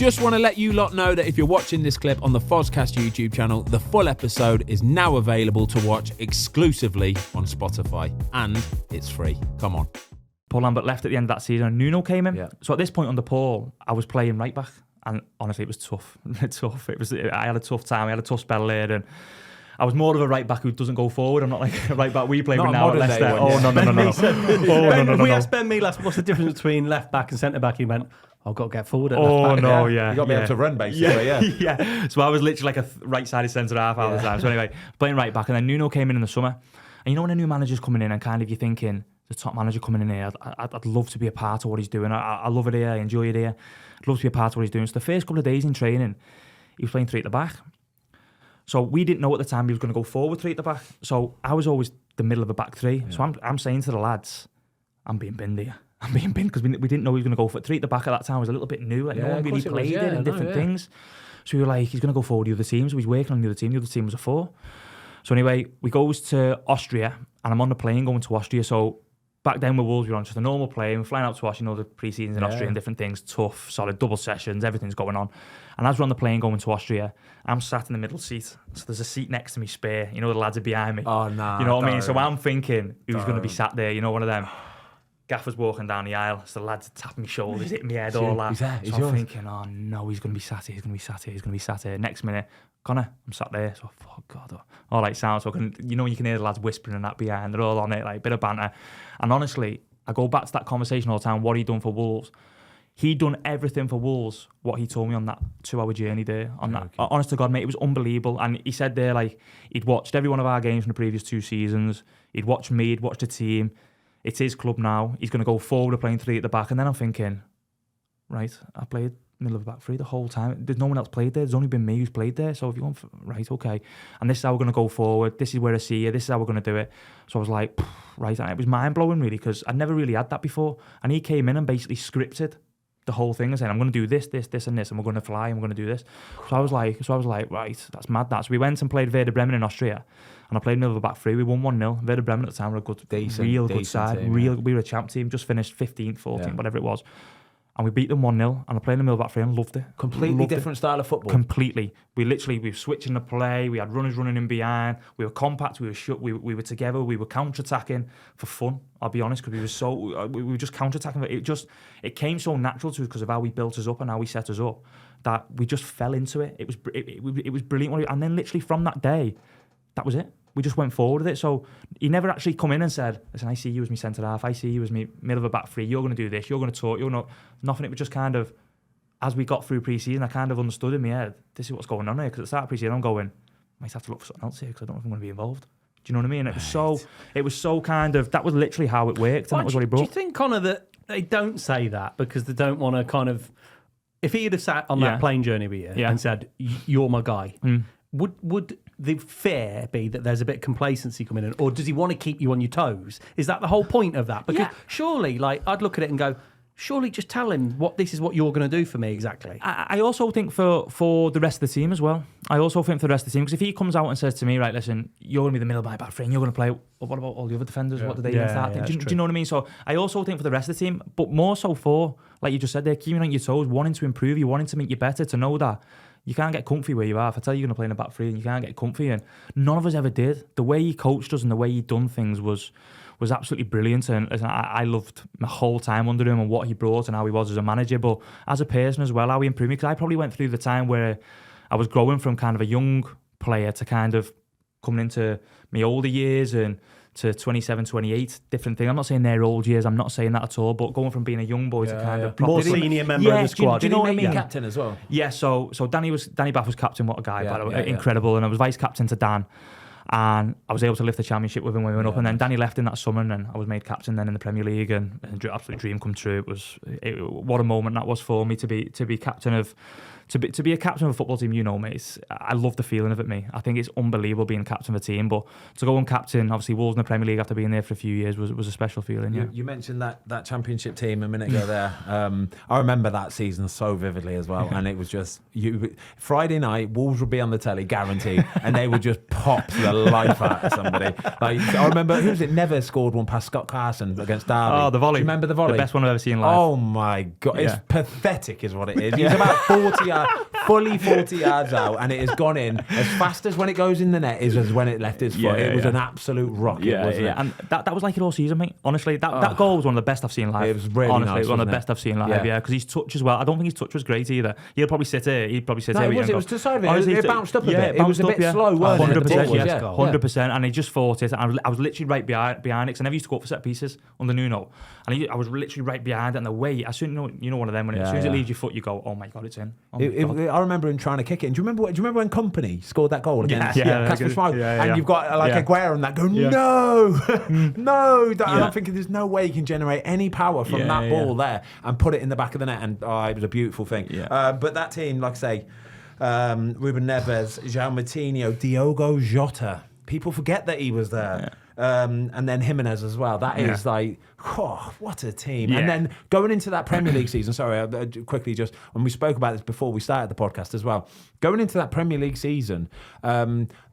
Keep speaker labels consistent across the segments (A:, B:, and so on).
A: Just want to let you lot know that if you're watching this clip on the Fozcast YouTube channel, the full episode is now available to watch exclusively on Spotify, and it's free. Come on.
B: Paul Lambert left at the end of that season and Nuno came in.
C: Yeah.
B: So at this point under Paul, I was playing right back, and honestly, it was tough. I had a tough time. I had a tough spell there, and I was more of a right back who doesn't go forward. I'm not like a right back we play with now at Leicester.
C: We asked Ben Melas what's the difference between left back and centre back. He went, I've got to get forward at
B: You
C: left back.
B: got
D: to be able to run, basically,
B: yeah. So I was literally like a right-sided centre-half all the time. So anyway, playing right back, and then Nuno came in the summer. And you know when a new manager's coming in and kind of you're thinking, the top manager coming in here, I'd love to be a part of what he's doing. I love it here, I enjoy it here. I'd love to be a part of what he's doing. So the first couple of days in training, he was playing 3 at the back. So we didn't know at the time he was going to go forward 3 at the back. So I was always the middle of a back 3. Yeah. So I'm saying to the lads, I'm being binned here. I'm being binned because we didn't know he was going to go for 3 at the back at that time. It was a little bit new. Like no one really played it and different things. So we were like, he's going to go forward the other team. So he's working on the other team. The other team was a 4. So anyway, we goes to Austria and I'm on the plane going to Austria. So back then with Wolves, we were on just a normal plane. We're flying out to Austria, the pre-seasons in Austria and different things. Tough, solid, double sessions, everything's going on. And as we're on the plane going to Austria, I'm sat in the middle seat. So there's a seat next to me spare. The lads are behind me.
D: Oh, no.
B: You know what I mean? So I'm thinking, who's going to be sat there? One of them. Gaffer's walking down the aisle. So the lads are tapping my shoulders, hitting my head, all that. So I'm thinking, oh no, he's going to be sat here, he's going to be sat here, he's going to be sat here. Next minute, Conor, I'm sat there. So, oh God. All right, sound. So you can hear the lads whispering and that behind. They're all on it, like a bit of banter. And honestly, I go back to that conversation all the time, what he done for Wolves. He'd done everything for Wolves, what he told me on that 2-hour journey there. Honest to God, mate, it was unbelievable. And he said there, like, he'd watched every one of our games from the previous 2 seasons. He'd watched me, he'd watched the team. It's his club now. He's going to go forward playing 3 at the back. And then I'm thinking, right, I played middle of the back 3 the whole time. There's no one else played there. There's only been me who's played there. So if you want, right, okay. And this is how we're going to go forward. This is where I see you. This is how we're going to do it. So I was like, right. And it was mind-blowing, really, because I'd never really had that before. And he came in and basically scripted the whole thing and saying, I'm going to do this, this, this, and this, and we're going to fly, and we're going to do this. So I was like, right, that's mad. So we went and played Werder Bremen in Austria, and I played middle of the back 3. We won 1-0. Werder Bremen at the time were a good, good side. Team, we were a champ team, just finished 15th, 14th, whatever it was. And we beat them 1-0, and I played in the middle of the back 3 and loved it.
D: Completely different style of football.
B: Completely. We were switching the play. We had runners running in behind. We were compact. We were shut. We were together. We were counter-attacking for fun, I'll be honest, because we were just counter-attacking. It came so natural to us because of how we built us up and how we set us up that we just fell into it. It was brilliant. And then literally from that day, that was it. We just went forward with it. So he never actually come in and said, listen, I see you as my centre-half. I see you as me middle of a back 3. You're going to do this. You're going to talk. You're not... Nothing. It was just kind of... As we got through pre-season, I kind of understood in my head, this is what's going on here. Because at the start of pre-season, I'm going, I might have to look for something else here because I don't know if I'm going to be involved. Do you know what I mean? It was so kind of... That was literally how it worked, and that was what he brought.
C: Do you think, Conor, that they don't say that because they don't want to kind of... If he had sat on that plane journey with you and said, you're my guy, would the fear be that there's a bit of complacency coming in, or does he want to keep you on your toes? Is that the whole point of that? Because surely, like, I'd look at it and go, surely just tell him this is what you're going to do for me exactly.
B: I also think for the rest of the team as well. Because if he comes out and says to me, right, listen, you're going to be the middle of my back 3 and you're going to play, well, what about all the other defenders? What do they start? Do you know what I mean? So I also think for the rest of the team, but more so for, like you just said there, keeping on your toes, wanting to improve you, wanting to make you better, to know that you can't get comfy where you are. If I tell you you're going to play in a back 3 and you can't get comfy, and none of us ever did. The way he coached us and the way he done things was absolutely brilliant, and I loved my whole time under him and what he brought and how he was as a manager, but as a person as well, how he improved me, because I probably went through the time where I was growing from kind of a young player to kind of coming into my older years and to 27, 28, different thing. I'm not saying they're old years, I'm not saying that at all, but going from being a young boy to kind of...
C: More senior member of the squad.
B: Do you know what I mean?
D: Captain as well.
B: Yeah, so Danny Bath was captain, what a guy, by the way, incredible, and I was vice captain to Dan, and I was able to lift the championship with him when we went up, and then Danny left in that summer, and I was made captain then in the Premier League, and absolute dream come true. What a moment that was for me to be captain of... To be a captain of a football team, mate, I love the feeling of it, mate. I think it's unbelievable being captain of a team, but to go and captain, obviously, Wolves in the Premier League after being there for a few years was a special feeling, yeah.
D: You mentioned that championship team a minute ago there. I remember that season so vividly as well, and it was just... Friday night, Wolves would be on the telly, guaranteed, and they would just pop the life out of somebody. Like, I remember, who was it? Never scored one past Scott Carson against Derby.
B: Oh, the volley.
D: Do you remember the volley?
B: The best one I've ever seen live.
D: Oh my God. It's pathetic is what it is. He's about 40 yards, fully 40 yards out, and it has gone in as fast as when it goes in the net is as when it left his foot. It was an absolute rocket, wasn't it?
B: And that was like it all season, mate. Honestly, that goal was one of the best I've seen live.
D: It was really
B: honestly,
D: nice,
B: it was one of the best I've seen live, because his touch as well. I don't think his touch was great either. He'll probably sit here. It was to the side of it.
D: It bounced up a bit. It was a bit slow, wasn't it?
B: 100%. And he just fought it. And I was literally right behind it, because I never used to go up for set pieces under Nuno. And I was literally right behind it, and the way, as soon you know one of them, as soon as it leaves your foot, you go, oh my God, it's in.
D: I remember him trying to kick it. And do you remember when Company scored that goal against Casper Schmeichel? And you've got Aguero and that go, no. And I'm thinking there's no way you can generate any power from that ball there and put it in the back of the net. And it was a beautiful thing. But that team, like I say, Ruben Neves, João Moutinho, Diogo Jota. People forget that he was there. And then Jimenez as well. That is like, what a team. And then going into that Premier League season, sorry, quickly just, when we spoke about this before we started the podcast as well, going into that Premier League season,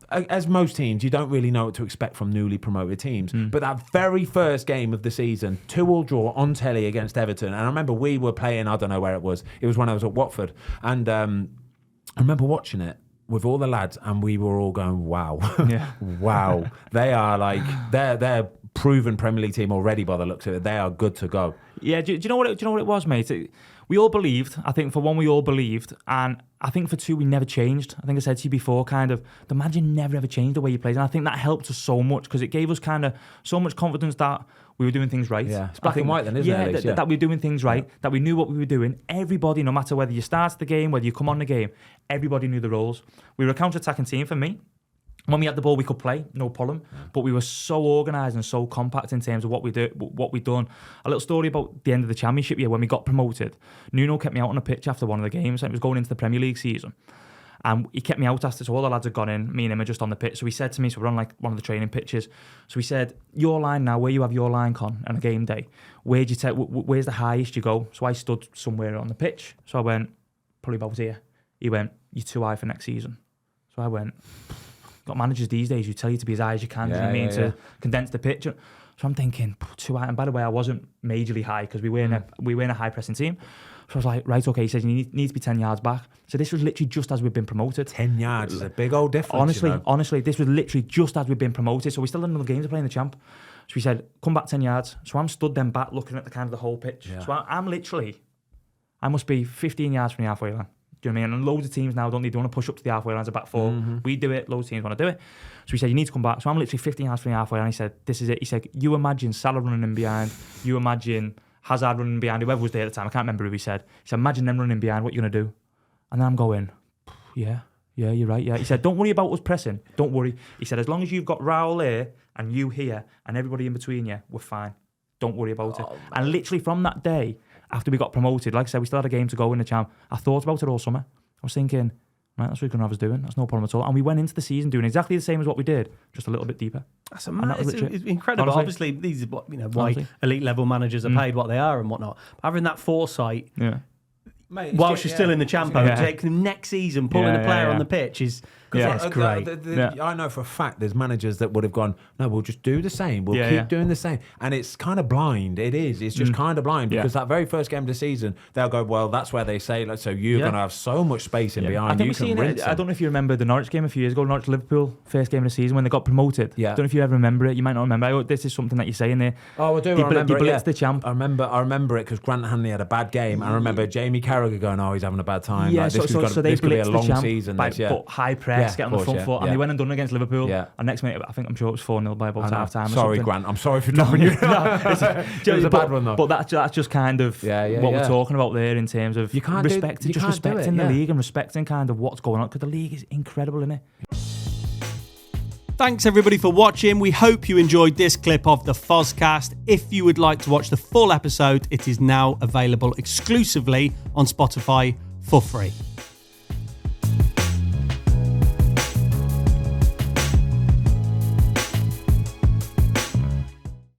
D: as most teams, you don't really know what to expect from newly promoted teams. But that very first game of the season, 2-2 draw on telly against Everton. And I remember we were playing, I don't know where it was. It was when I was at Watford. And I remember watching it with all the lads, and we were all going, wow. Wow. They are like, they're proven Premier League team already by the looks of it. They are good to go. Yeah,
B: do you know what it was, mate? We all believed. I think for one, we all believed. And I think for two, we never changed. I think I said to you before, kind of, the manager never ever changed the way he plays. And I think that helped us so much, because it gave us kind of so much confidence that we were doing things right.
D: Yeah, it's black and white then, isn't it?
B: That we were doing things right, that we knew what we were doing. Everybody, no matter whether you started the game, whether you come on the game, everybody knew the roles. We were a counter-attacking team for me. When we had the ball, we could play, no problem. But we were so organised and so compact in terms of what we done. A little story about the end of the Championship year when we got promoted. Nuno kept me out on the pitch after one of the games. It was going into the Premier League season. And he kept me out after, so all the lads had gone in, me and him are just on the pitch. So he said to me, so we're on like one of the training pitches. So he said, your line now, where you have your line, Con, on a game day, where's the highest you go? So I stood somewhere on the pitch. So I went, probably about here. He went, you're too high for next season. So I went, got managers these days who tell you to be as high as you can, to condense the pitch. So I'm thinking, too high. And by the way, I wasn't majorly high, because we were in a high pressing team. So I was like, right, okay. He says, you need to be 10 yards back. So this was literally just as we've been promoted.
D: 10 yards is a big old difference.
B: Honestly, this was literally just as we've been promoted. So we still had another game to play in the champ. So he said, come back 10 yards. So I'm stood then back looking at the kind of the whole pitch. Yeah. So I must be 15 yards from the halfway line. Do you know what I mean? And loads of teams now they want to push up to the halfway line as a back four. We do it, loads of teams want to do it. So he said, you need to come back. So I'm literally 15 yards from the halfway line. He said, this is it. He said, you imagine Salah running in behind. You imagine Hazard running behind, whoever was there at the time. I can't remember who he said. He said, imagine them running behind. What are you going to do? And then I'm going, yeah, you're right. Yeah. He said, don't worry about us pressing. Don't worry. He said, as long as you've got Raul here and you here and everybody in between you, we're fine. Don't worry about it. And literally from that day, after we got promoted, like I said, we still had a game to go in the champ. I thought about it all summer. I was thinking, right, that's what we're going to have us doing. That's no problem at all. And we went into the season doing exactly the same as what we did, just a little bit deeper.
C: It's incredible.
B: Honestly.
C: Obviously, these are why elite level managers are paid what they are and whatnot. But having that foresight, whilst you're still in the champ, take the next season, pulling a player on the pitch is. It's great.
D: I know for a fact there's managers that would have gone, no, we'll just do the same. We'll keep doing the same. And it's kind of blind. It is. It's just kind of blind, because that very first game of the season, they'll go, well, that's where they say, so you're going to have so much space in behind. I
B: don't know if you remember the Norwich game a few years ago, Norwich-Liverpool, first game of the season when they got promoted. I don't know if you ever remember it. You might not remember. This is something that you're saying there.
D: Oh, I do. I remember
B: it. The champ.
D: I remember it because Grant Hanley had a bad game. I remember Jamie Carragher going, oh, he's having a bad time.
B: Yeah, so they blitzed the champ
D: season.
B: But high press, get on the front foot. And they went and done it against Liverpool. And next minute, I'm sure it was 4-0 by about half time.
D: Sorry, Grant. I'm sorry for dropping you. It was a bad one, though.
B: But that's just kind of what we're talking about there in terms of respecting the league and respecting kind of what's going on, because the league is incredible, isn't it?
C: Thanks everybody for watching. We hope you enjoyed this clip of the Fozcast. If you would like to watch the full episode, it is now available exclusively on Spotify for free.